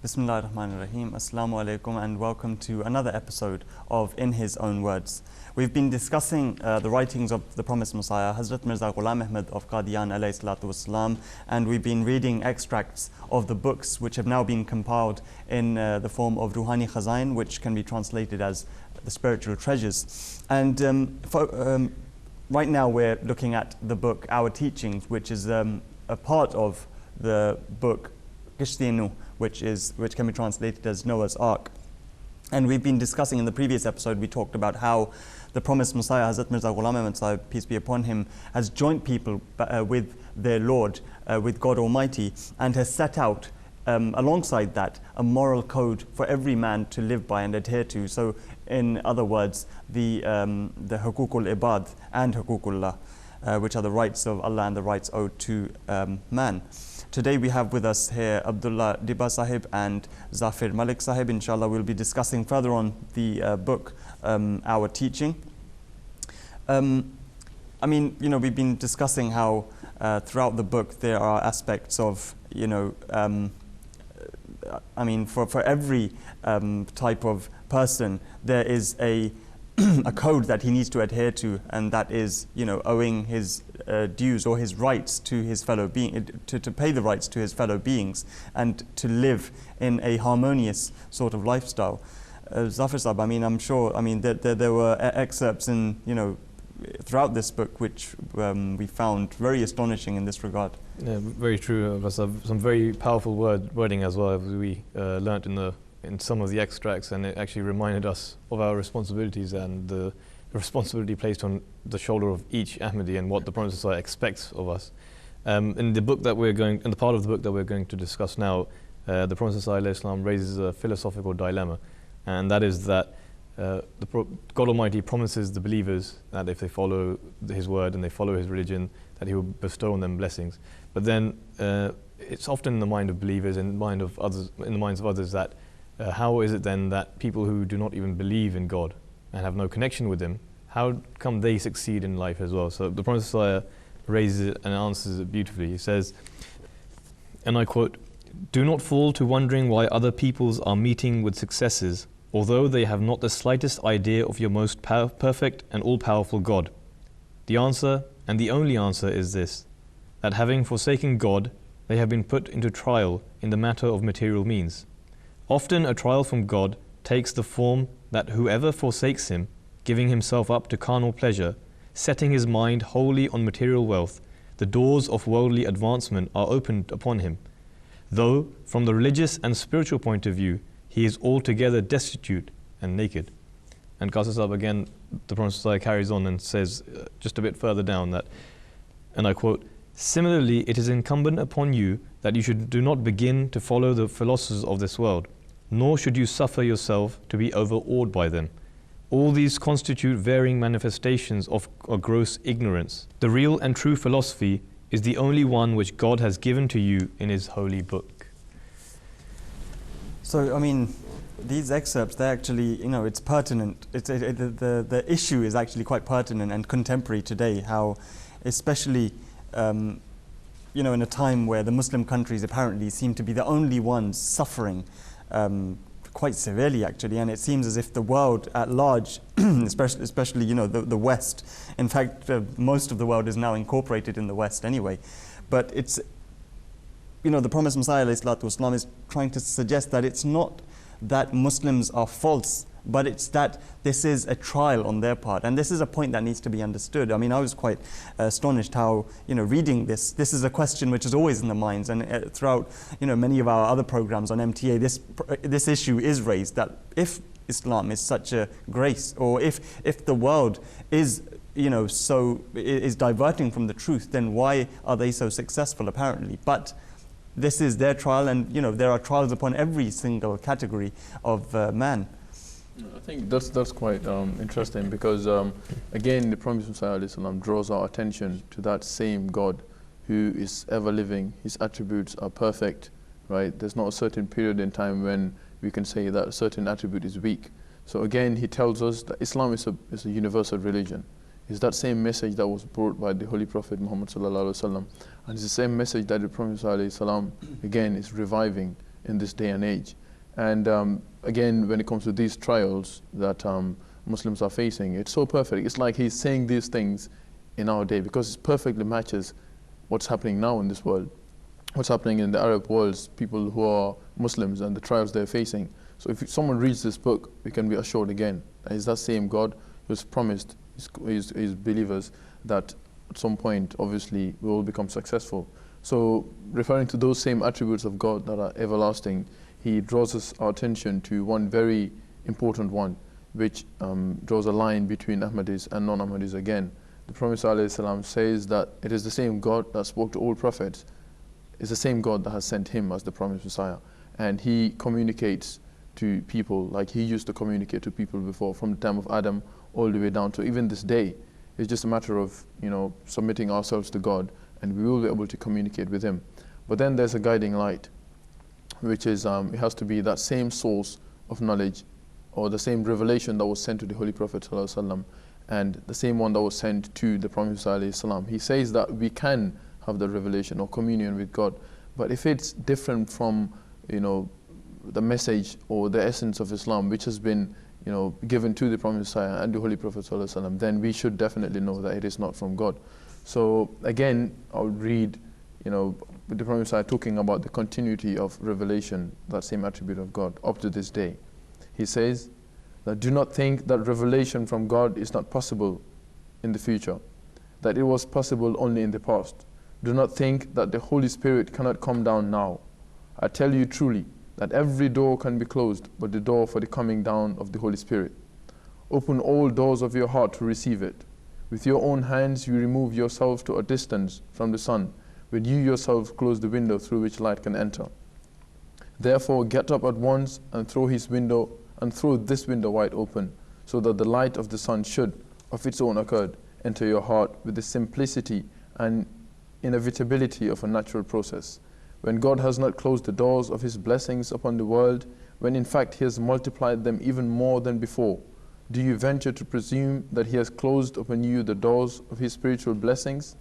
Bismillahir-Rahmanir-Rahim. Assalamu alaikum and welcome to another episode of In His Own Words. We've been discussing the writings of the promised Messiah, Hazrat Mirza Ghulam Ahmad of Qadian alayhi salatu wassalam, and we've been reading extracts of the books which have now been compiled in the form of Ruhani Khazain, which can be translated as the spiritual treasures. And right now we're looking at the book Our Teachings, which is a part of the book Qaasid Muin, which can be translated as Noah's Ark. And we've been discussing in the previous episode, we talked about how the promised Messiah, Hazrat Mirza Ghulam Ahmad Sahib, peace be upon him, has joined people with their Lord, with God Almighty, and has set out alongside that a moral code for every man to live by and adhere to. So in other words, the Hukukul Ibad and Hukukullah, which are the rights of Allah and the rights owed to man. Today we have with us here Abdullah Diba Sahib and Zafir Malik Sahib. Inshallah, we'll be discussing further on the book, Our Teaching. We've been discussing how throughout the book there are aspects of, for every type of person, there is a code that he needs to adhere to, and that is, owing his dues or his rights to his fellow being, to pay the rights to his fellow beings, and to live in a harmonious sort of lifestyle. Zafir Sahib, I'm sure, there were excerpts in, throughout this book which we found very astonishing in this regard. Yeah, very true. Some very powerful wording as well, as we learnt in some of the extracts, and it actually reminded us of our responsibilities and the responsibility placed on the shoulder of each Ahmadi and what the Prophet ﷺ expects of us. In the part of the book that we're going to discuss now, the Prophet ﷺ raises a philosophical dilemma, and that is that God Almighty promises the believers that if they follow His word and they follow His religion, that He will bestow on them blessings. But then it's often in the mind of believers, in the minds of others, that how is it then that people who do not even believe in God and have no connection with Him, how come they succeed in life as well? So the Prophet ﷺ raises it and answers it beautifully. He says, and I quote, "Do not fall to wondering why other peoples are meeting with successes, although they have not the slightest idea of your most perfect and all-powerful God. The answer, and the only answer, is this, that having forsaken God, they have been put into trial in the matter of material means. Often a trial from God takes the form that whoever forsakes Him, giving himself up to carnal pleasure, setting his mind wholly on material wealth, the doors of worldly advancement are opened upon him. Though, from the religious and spiritual point of view, he is altogether destitute and naked." And Qaasid Sahib again, the Prophet ﷺ carries on and says just a bit further down that, and I quote, "Similarly, it is incumbent upon you that you do not begin to follow the philosophers of this world, nor should you suffer yourself to be overawed by them. All these constitute varying manifestations of a gross ignorance. The real and true philosophy is the only one which God has given to you in His holy book." So, these excerpts, they're actually, it's pertinent. The issue is actually quite pertinent and contemporary today, how especially, in a time where the Muslim countries apparently seem to be the only ones suffering quite severely, actually, and it seems as if the world at large, especially the West, in fact, most of the world is now incorporated in the West anyway, but it's, the promised Messiah ﷺ is trying to suggest that it's not that Muslims are false, but it's that this is a trial on their part, and this is a point that needs to be understood. I was quite astonished how, reading this is a question which is always in the minds, and throughout, many of our other programs on MTA, this issue is raised, that if Islam is such a grace, or if the world is, is diverting from the truth, then why are they so successful apparently? But this is their trial, and there are trials upon every single category of man. I think that's quite interesting, because again, the Prophet ﷺ draws our attention to that same God who is ever living. His attributes are perfect, right? There's not a certain period in time when we can say that a certain attribute is weak. So again, he tells us that Islam is a universal religion. It's that same message that was brought by the Holy Prophet Muhammad ﷺ, and it's the same message that the Prophet ﷺ again is reviving in this day and age. And again, when it comes to these trials that Muslims are facing, it's so perfect. It's like he's saying these things in our day because it perfectly matches what's happening now in this world, what's happening in the Arab worlds, people who are Muslims and the trials they're facing. So if someone reads this book, we can be assured again that it's that same God who's promised his believers that at some point, obviously, we will become successful. So referring to those same attributes of God that are everlasting, he draws our attention to one very important one, which draws a line between Ahmadis and non-Ahmadis again. The Prophet ﷺ says that it is the same God that spoke to all prophets. It's the same God that has sent him as the promised Messiah. And he communicates to people like he used to communicate to people before, from the time of Adam all the way down to even this day. It's just a matter of, submitting ourselves to God, and we will be able to communicate with him. But then there's a guiding light, which is, it has to be that same source of knowledge, or the same revelation that was sent to the Holy Prophet ﷺ, and the same one that was sent to the Prophet ﷺ. He says that we can have the revelation or communion with God, but if it's different from, the message or the essence of Islam, which has been, given to the Prophet Messiah and the Holy Prophet ﷺ, then we should definitely know that it is not from God. So again, I would read, with the Prophet Messiah talking about the continuity of revelation, that same attribute of God, up to this day. He says that do not think that revelation from God is not possible in the future, that it was possible only in the past. Do not think that the Holy Spirit cannot come down now. I tell you truly that every door can be closed but the door for the coming down of the Holy Spirit. Open all doors of your heart to receive it. With your own hands you remove yourself to a distance from the sun, when you yourself close the window through which light can enter. Therefore get up at once and throw this window wide open, so that the light of the sun should, of its own accord, enter your heart with the simplicity and inevitability of a natural process. When God has not closed the doors of his blessings upon the world, when in fact he has multiplied them even more than before, do you venture to presume that he has closed upon you the doors of his spiritual blessings,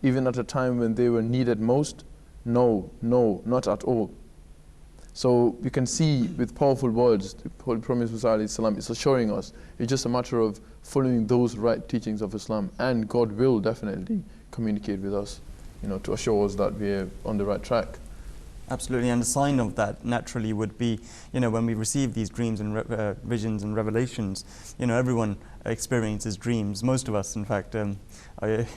even at a time when they were needed most? No, not at all. So you can see with powerful words, the Holy Prophet ﷺ is assuring us it's just a matter of following those right teachings of Islam, and God will definitely communicate with us, to assure us that we're on the right track. Absolutely, and a sign of that naturally would be, when we receive these dreams and visions and revelations, everyone experiences dreams. Most of us, in fact, it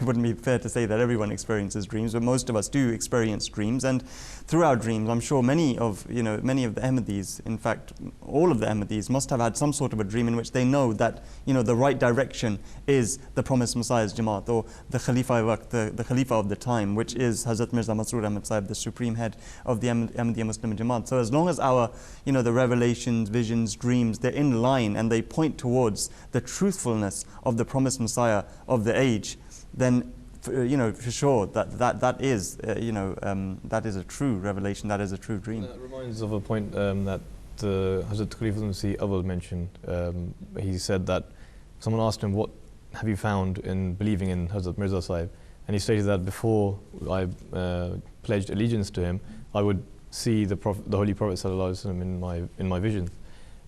wouldn't be fair to say that everyone experiences dreams, but most of us do experience dreams. And through our dreams, I'm sure many of the Ahmadis, in fact, all of the Ahmadis, must have had some sort of a dream in which they know that, the right direction is the promised Messiah's Jamaat, or the Khalifa the Khalifa of the time, which is Hazrat Mirza Masroor Ahmad Sahib, the supreme head of the Ahmadiyya Muslim Jamaat. So as long as our, the revelations, visions, dreams, they're in line and they point towards the truthfulness of the promised Messiah of the age, then for sure that is that is a true revelation, that is a true dream. That reminds of a point that Hazrat Khalifa Masih Awal mentioned. He said that someone asked him, what have you found in believing in Hazrat Mirza Sahib? And he stated that before I pledged allegiance to him, I would see the Holy Prophet ﷺ in my vision,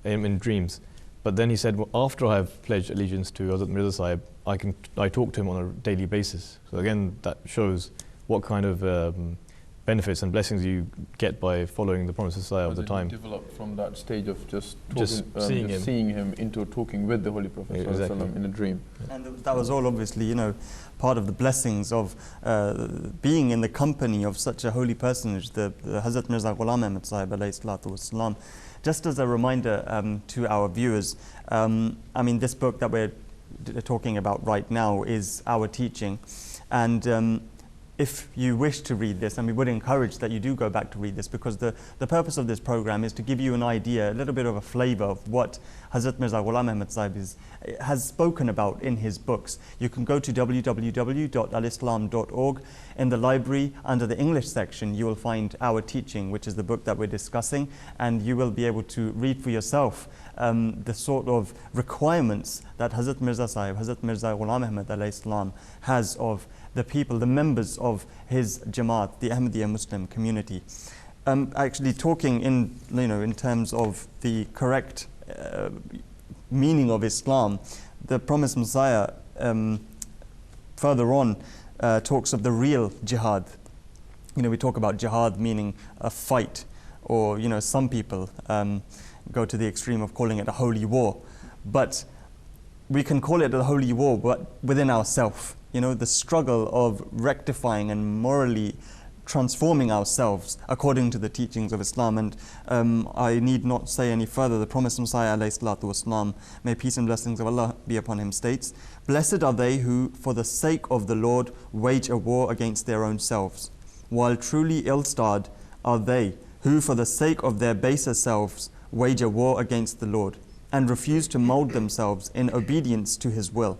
in dreams. But then he said, well, after I have pledged allegiance to Hazrat Mirza Sahib, I talk to him on a daily basis. So again, that shows what kind of benefits and blessings you get by following the promised Messiah of the time. Develop from that stage of just seeing him into talking with the Holy Prophet in a dream. And that was all obviously, part of the blessings of being in the company of such a holy personage, the Hazrat Mirza Ghulam Ahmad Sahib alayhi salatu wassalam. Just as a reminder to our viewers, this book that we're talking about right now is our teaching, and if you wish to read this, and we would encourage that you do go back to read this, because the purpose of this program is to give you an idea, a little bit of a flavor of what Hazrat Mirza Ghulam Ahmad Sahib has spoken about in his books. You can go to www.alislam.org. In the library, under the English section, you will find our teaching, which is the book that we're discussing, and you will be able to read for yourself the sort of requirements that Hazrat Mirza Sahib, Hazrat Mirza Ghulam Ahmad alayhi salam, has of the people, the members of his Jamaat, the Ahmadiyya Muslim community. actually talking in terms of the correct meaning of Islam, the promised Messiah further on talks of the real jihad. We talk about jihad meaning a fight, or some people go to the extreme of calling it a holy war. But we can call it a holy war, but within ourselves. The struggle of rectifying and morally transforming ourselves according to the teachings of Islam. And I need not say any further. The promised Messiah, ﷺ, may peace and blessings of Allah be upon him, states, "Blessed are they who, for the sake of the Lord, wage a war against their own selves, while truly ill-starred are they who, for the sake of their baser selves, wage a war against the Lord, and refuse to mold themselves in obedience to his will.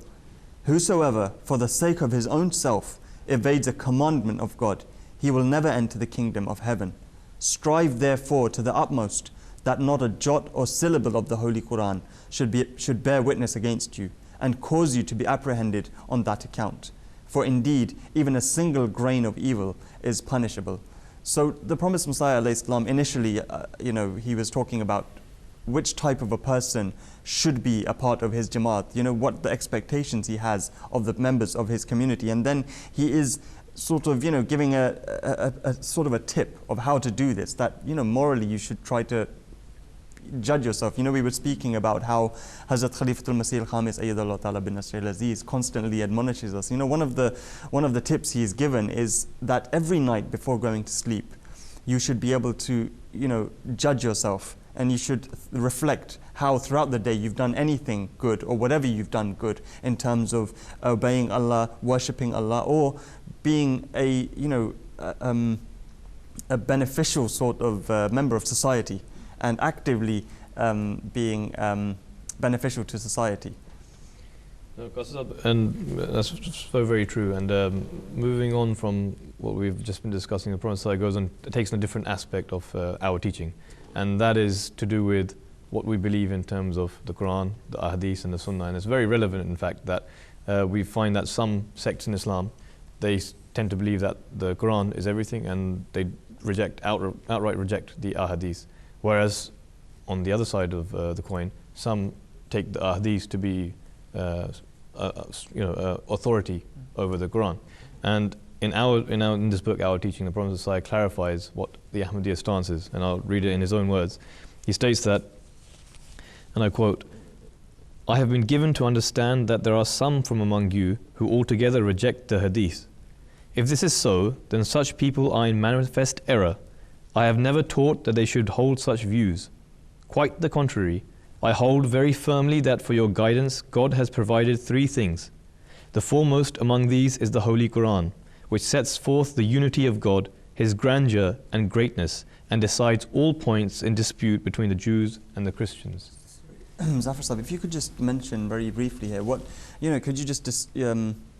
Whosoever, for the sake of his own self, evades a commandment of God, he will never enter the kingdom of heaven. Strive therefore to the utmost that not a jot or syllable of the Holy Quran should bear witness against you, and cause you to be apprehended on that account. For indeed, even a single grain of evil is punishable." So the promised Messiah, ﷺ, initially, he was talking about which type of a person should be a part of his Jamaat, what the expectations he has of the members of his community. And then he is sort of, giving a sort of a tip of how to do this, that, morally you should try to judge yourself. We were speaking about how Hazrat Khalifatul Masih al-Khamis Ayyadallahu Ta'ala bin Nasr al-Aziz constantly admonishes us. One of the tips he is given is that every night before going to sleep, you should be able to, judge yourself, and you should reflect how throughout the day you've done anything good, or whatever you've done good in terms of obeying Allah, worshipping Allah, or being a beneficial sort of member of society, and actively being beneficial to society. And that's so very true. And moving on from what we've just been discussing, the Prophet takes on a different aspect of our teaching, and that is to do with what we believe in terms of the Quran, the Ahadith and the Sunnah. And it's very relevant, in fact, that we find that some sects in Islam, they tend to believe that the Quran is everything, and they outright reject the Ahadith. Whereas on the other side of the coin, some take the Ahadith to be authority over the Quran. And in this book, Our Teaching, the Prophet Messiah clarifies what the Ahmadiyya stance is, and I'll read it in his own words. He states that, and I quote, "I have been given to understand that there are some from among you who altogether reject the Hadith. If this is so, then such people are in manifest error. I have never taught that they should hold such views. Quite the contrary, I hold very firmly that for your guidance, God has provided three things. The foremost among these is the Holy Quran, which sets forth the unity of God, His grandeur and greatness, and decides all points in dispute between the Jews and the Christians." Zafar Sahib, if you could just mention very briefly here, could you just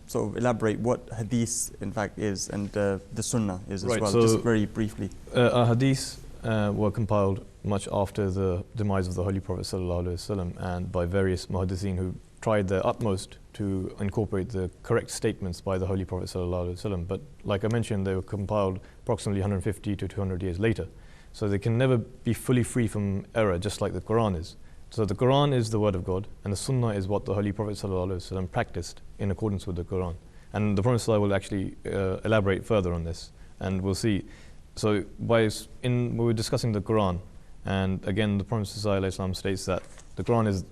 sort of elaborate what Hadith in fact is, and the Sunnah is as well, so just very briefly. Hadith were compiled much after the demise of the Holy Prophet ﷺ, and by various muhaddithin who tried their utmost to incorporate the correct statements by the Holy Prophet ﷺ. But like I mentioned, they were compiled approximately 150 to 200 years later. So they can never be fully free from error, just like the Quran is. So the Quran is the word of God, and the Sunnah is what the Holy Prophet ﷺ practiced in accordance with the Quran. And the Prophet ﷺ will actually elaborate further on this, and we'll see. So we were discussing the Quran, and again the Prophet ﷺ states that the Quran is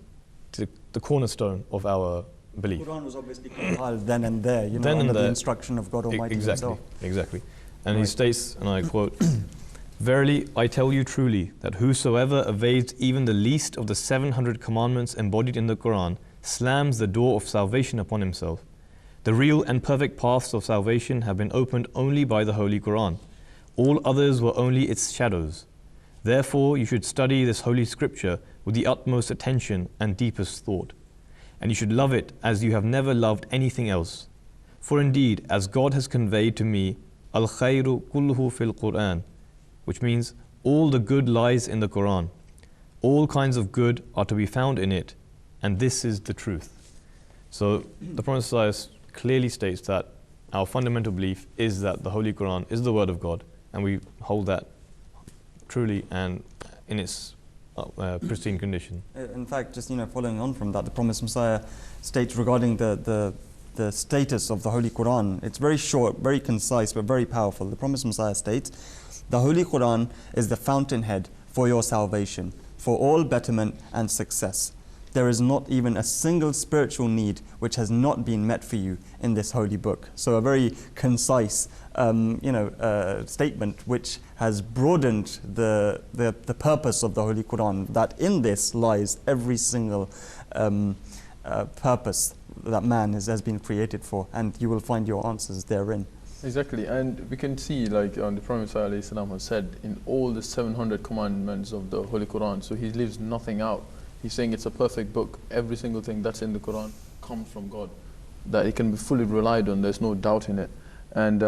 the cornerstone of our belief. The Quran was obviously compiled then and there, under the instruction of God Almighty Himself. Exactly. And he states, and I quote, "Verily, I tell you truly, that whosoever evades even the least of the 700 commandments embodied in the Quran slams the door of salvation upon himself. The real and perfect paths of salvation have been opened only by the Holy Quran. All others were only its shadows. Therefore, you should study this holy scripture with the utmost attention and deepest thought. And you should love it as you have never loved anything else. For indeed, as God has conveyed to me, Al-khayru kulluhu fil Quran, which means all the good lies in the Quran. All kinds of good are to be found in it, and this is the truth." So the Prophet ﷺ clearly states that our fundamental belief is that the Holy Quran is the word of God, and we hold that truly and in its pristine condition. In fact, just following on from that, the Promised Messiah states regarding the status of the Holy Quran. It's very short, very concise, but very powerful. The Promised Messiah states, "The Holy Quran is the fountainhead for your salvation, for all betterment and success. There is not even a single spiritual need which has not been met for you in this holy book." So a very concise statement which has broadened the purpose of the Holy Quran, that in this lies every single purpose that man has been created for, and you will find your answers therein. Exactly, and we can see, like the Prophet ﷺ has said, in all the 700 commandments of the Holy Quran, so he leaves nothing out. He's saying it's a perfect book. Every single thing that's in the Quran comes from God, that it can be fully relied on. There's no doubt in it. And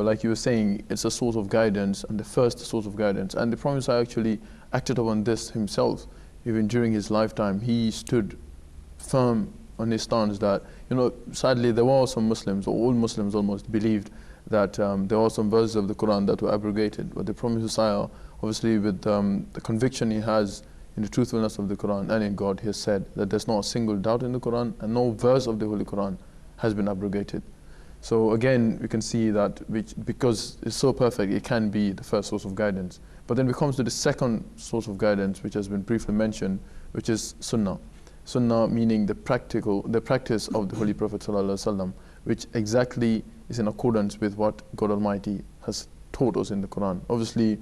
like you were saying, it's a source of guidance, and the first source of guidance. And the Prophet actually acted upon this himself. Even during his lifetime, he stood firm on his stance that, sadly there were some Muslims, or all Muslims almost, believed that there were some verses of the Quran that were abrogated. But the Prophet Messiah, obviously with the conviction he has in the truthfulness of the Quran and in God, he has said that there's not a single doubt in the Quran, and no verse of the Holy Quran has been abrogated. So again, we can see that because it's so perfect, it can be the first source of guidance. But then it comes to the second source of guidance, which has been briefly mentioned, which is Sunnah. Sunnah meaning the practice of the Holy Prophet ﷺ, which exactly is in accordance with what God Almighty has taught us in the Quran. Obviously,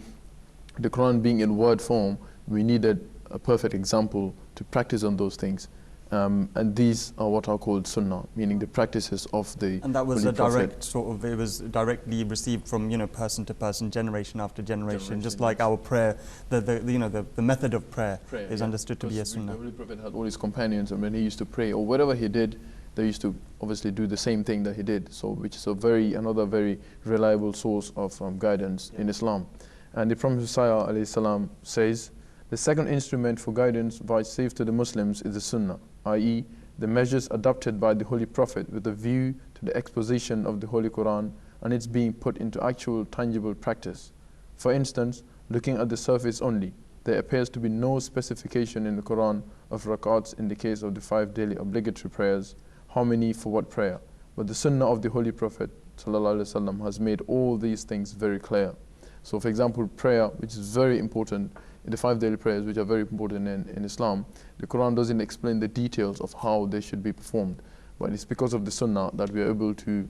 the Quran being in word form, we needed a perfect example to practice on those things. And these are what are called Sunnah, meaning the practices of the And that was Holy a direct Prophet. sort of, it was directly received from person to person, generation after generation, just like our prayer. The method of prayer is understood to be a Sunnah. The Holy Prophet had all his companions, and when he used to pray or whatever he did, they used to obviously do the same thing that he did. So, which is another very reliable source of guidance in Islam. And the Prophet Messiah ﷺ says, "The second instrument for guidance vouchsafed to the Muslims is the Sunnah, i.e., the measures adopted by the Holy Prophet with a view to the exposition of the Holy Quran and its being put into actual tangible practice. For instance, looking at the surface only, there appears to be no specification in the Quran of rak'ats in the case of the 5 daily obligatory prayers, how many for what prayer. But the Sunnah of the Holy Prophet ﷺ has made all these things very clear." So for example, prayer, which is very important, in the 5 daily prayers, which are very important in Islam, the Quran doesn't explain the details of how they should be performed. But it's because of the Sunnah that we are able to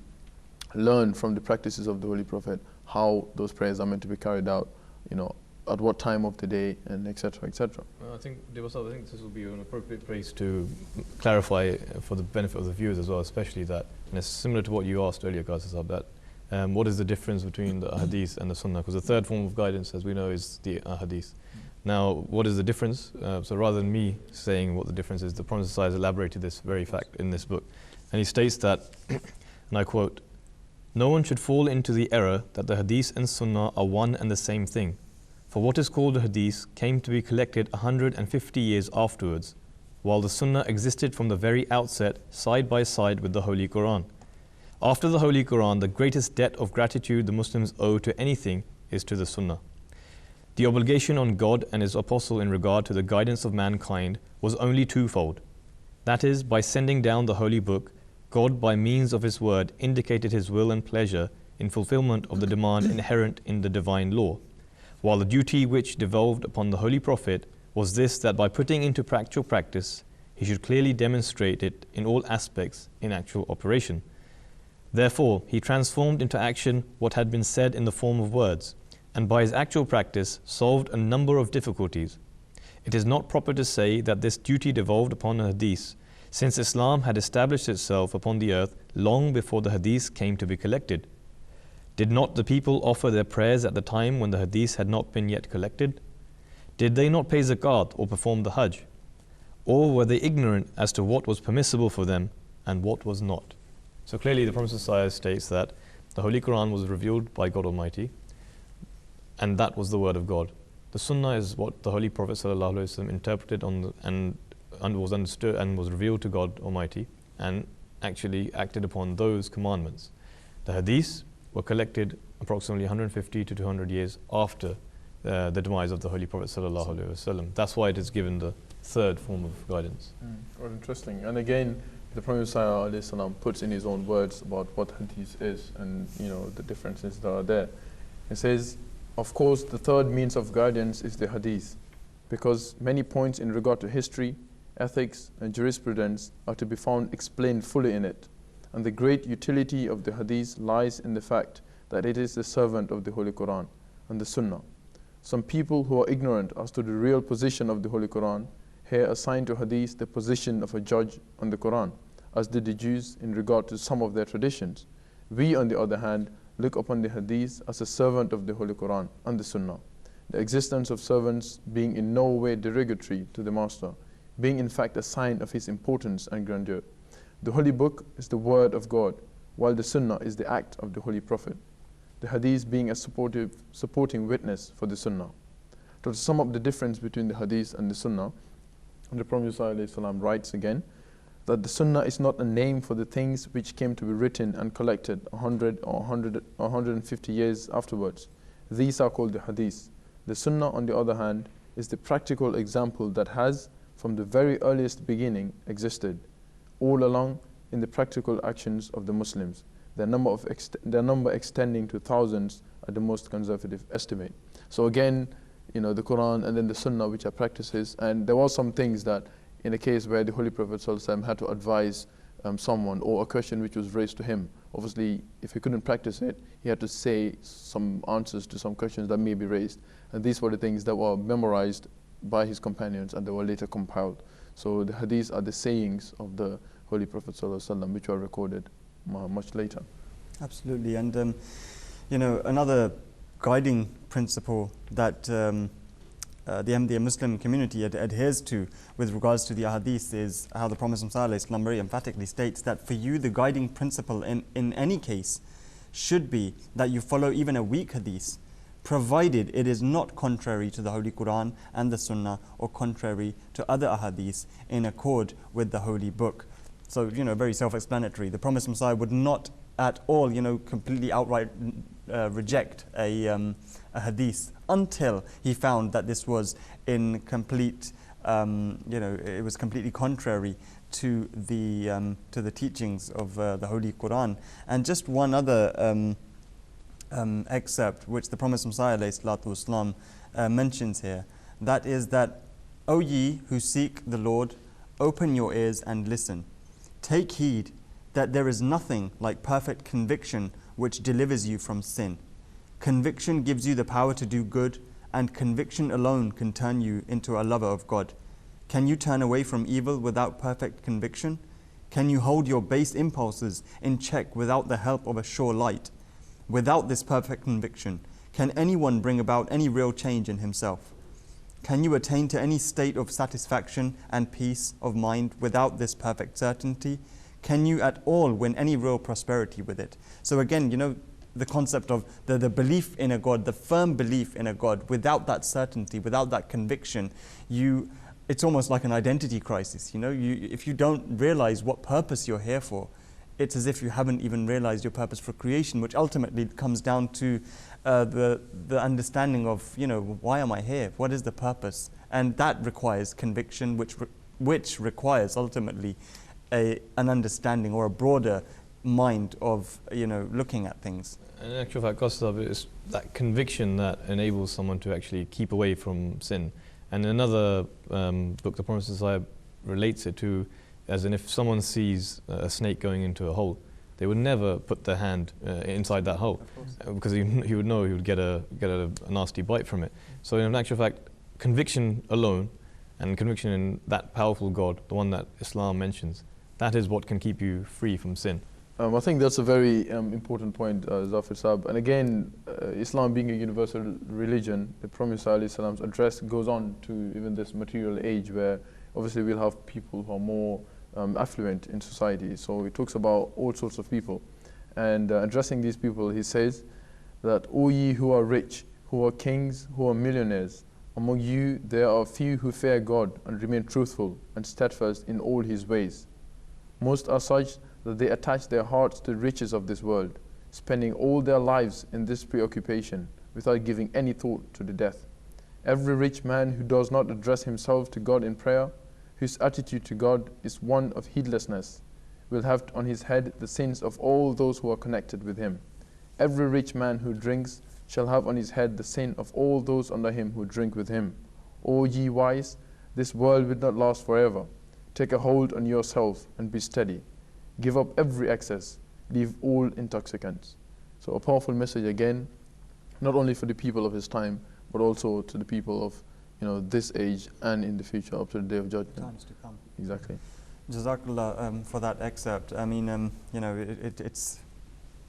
learn from the practices of the Holy Prophet how those prayers are meant to be carried out, at what time of the day, and etc. etc. I think this will be an appropriate place to clarify for the benefit of the viewers as well, especially that, and it's similar to what you asked earlier, Qaasid, that what is the difference between the hadith and the Sunnah? Because the third form of guidance, as we know, is the hadith. Now, what is the difference? So rather than me saying what the difference is, the Prophet has elaborated this very fact in this book. And he states that, and I quote, "No one should fall into the error that the hadith and Sunnah are one and the same thing. For what is called the hadith came to be collected 150 years afterwards, while the Sunnah existed from the very outset side by side with the Holy Quran. After the Holy Quran, the greatest debt of gratitude the Muslims owe to anything is to the Sunnah. The obligation on God and His Apostle in regard to the guidance of mankind was only twofold. That is, by sending down the Holy Book, God by means of His word indicated His will and pleasure in fulfillment of the demand inherent in the divine law, while the duty which devolved upon the Holy Prophet was this, that by putting into actual practice, he should clearly demonstrate it in all aspects in actual operation. Therefore, he transformed into action what had been said in the form of words, and by his actual practice solved a number of difficulties. It is not proper to say that this duty devolved upon the hadith, since Islam had established itself upon the earth long before the hadith came to be collected. Did not the people offer their prayers at the time when the hadith had not been yet collected? Did they not pay zakat or perform the hajj? Or were they ignorant as to what was permissible for them and what was not?" So clearly the Prophet states that the Holy Quran was revealed by God Almighty, and that was the word of God. The Sunnah is what the Holy Prophet ﷺ interpreted and was understood and was revealed to God Almighty, and actually acted upon those commandments. The hadiths were collected approximately 150 to 200 years after the demise of the Holy Prophet sallallahu alaihi wasallam. That's why it is given the third form of guidance. Quite interesting. And again, the Prophet ﷺ puts in his own words about what hadith is and the differences that are there. He says, of course, the third means of guidance is the hadith, because many points in regard to history, ethics, and jurisprudence are to be found explained fully in it. And the great utility of the hadith lies in the fact that it is the servant of the Holy Quran and the Sunnah. Some people who are ignorant as to the real position of the Holy Quran here assign to hadith the position of a judge on the Quran, as did the Jews in regard to some of their traditions. We, on the other hand, look upon the hadith as a servant of the Holy Quran and the Sunnah, the existence of servants being in no way derogatory to the Master, being in fact a sign of his importance and grandeur. The Holy Book is the word of God, while the Sunnah is the act of the Holy Prophet, the hadith being a supporting witness for the Sunnah. To sum up the difference between the hadith and the Sunnah, the Prophet ﷺ writes again that the Sunnah is not a name for the things which came to be written and collected 100 or 150 years afterwards. These are called the hadith. The Sunnah, on the other hand, is the practical example that has, from the very earliest beginning, existed, all along in the practical actions of the Muslims, their number extending to thousands at the most conservative estimate. So again, the Quran and then the Sunnah, which are practices, and there were some things that, in a case where the Holy Prophet ﷺ had to advise someone, or a question which was raised to him, obviously if he couldn't practice it, he had to say some answers to some questions that may be raised, and these were the things that were memorized by his companions and they were later compiled. So the hadiths are the sayings of the Holy Prophet ﷺ, which were recorded much later. Absolutely. And another guiding principle that the Ahmadiyya Muslim community adheres to with regards to the ahadith is how the Prophet ﷺ very emphatically states that for you the guiding principle in any case should be that you follow even a weak hadith, provided it is not contrary to the Holy Quran and the Sunnah, or contrary to other ahadith in accord with the Holy Book. So, very self-explanatory. The Promised Messiah would not at all, completely outright reject a hadith until he found that this was in complete, it was completely contrary to the teachings of the Holy Quran. And just one other excerpt which the Promised Messiah ﷺ mentions here, that is that, O ye who seek the Lord, open your ears and listen. Take heed that there is nothing like perfect conviction which delivers you from sin. Conviction gives you the power to do good, and conviction alone can turn you into a lover of God. Can you turn away from evil without perfect conviction? Can you hold your base impulses in check without the help of a sure light? Without this perfect conviction, can anyone bring about any real change in himself? Can you attain to any state of satisfaction and peace of mind without this perfect certainty? Can you at all win any real prosperity with it? So again, the concept of the belief in a God, the firm belief in a God, without that certainty, without that conviction, it's almost like an identity crisis. If you don't realize what purpose you're here for, it's as if you haven't even realized your purpose for creation, which ultimately comes down to the understanding of, why am I here? What is the purpose? And that requires conviction, which requires ultimately an understanding or a broader mind of, looking at things. In actual fact, Qaasid, it's that conviction that enables someone to actually keep away from sin. And in another book, the Promised Messiah relates it to, as in if someone sees a snake going into a hole, they would never put their hand inside that hole, because he would know he would get a nasty bite from it. So in actual fact, conviction alone, and conviction in that powerful God, the one that Islam mentions, that is what can keep you free from sin. I think that's a very important point, Zafir Saab. And again, Islam being a universal religion, the Prophet ﷺ's address goes on to even this material age where obviously we'll have people who are more affluent in society. So he talks about all sorts of people. And addressing these people, he says that, O ye who are rich, who are kings, who are millionaires, among you there are few who fear God and remain truthful and steadfast in all his ways. Most are such that they attach their hearts to the riches of this world, spending all their lives in this preoccupation without giving any thought to the death. Every rich man who does not address himself to God in prayer, whose attitude to God is one of heedlessness, will have on his head the sins of all those who are connected with him. Every rich man who drinks shall have on his head the sin of all those under him who drink with him. O ye wise, this world will not last forever. Take a hold on yourself and be steady. Give up every excess, leave all intoxicants. So a powerful message again, not only for the people of his time, but also to the people of this age and in the future up to the Day of Judgment. Times to come. Exactly. Jazakallah for that excerpt. I mean, it's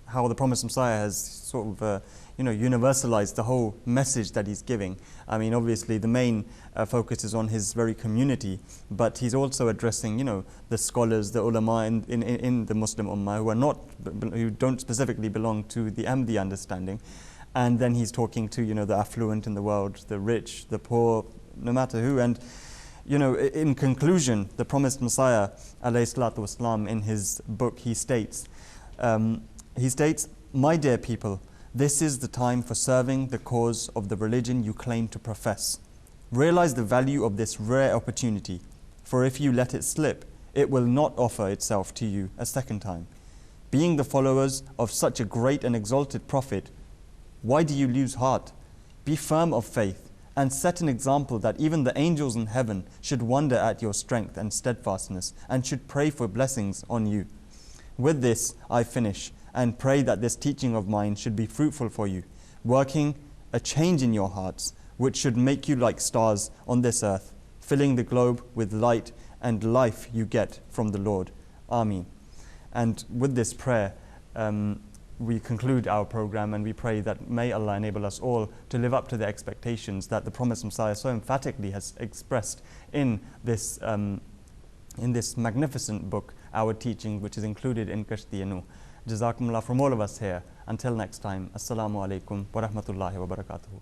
how the Promised Messiah has sort of, universalized the whole message that he's giving. I mean, obviously the main focus is on his very community, but he's also addressing, the scholars, the ulama in the Muslim Ummah who don't specifically belong to the Ahmadiyya understanding. And then he's talking to, the affluent in the world, the rich, the poor, no matter who. And, in conclusion, the Promised Messiah, ﷺ, in his book, he states, "My dear people, this is the time for serving the cause of the religion you claim to profess. Realize the value of this rare opportunity, for if you let it slip, it will not offer itself to you a second time. Being the followers of such a great and exalted Prophet, why do you lose heart? Be firm of faith and set an example that even the angels in heaven should wonder at your strength and steadfastness and should pray for blessings on you. With this, I finish and pray that this teaching of mine should be fruitful for you, working a change in your hearts, which should make you like stars on this earth, filling the globe with light and life you get from the Lord. Ameen." And with this prayer, we conclude our program, and we pray that may Allah enable us all to live up to the expectations that the Promised Messiah so emphatically has expressed in this magnificent book, our teaching, which is included in Kashti Nuh. Jazakumullah from all of us here. Until next time, Assalamu alaikum wa rahmatullahi wa barakatuhu.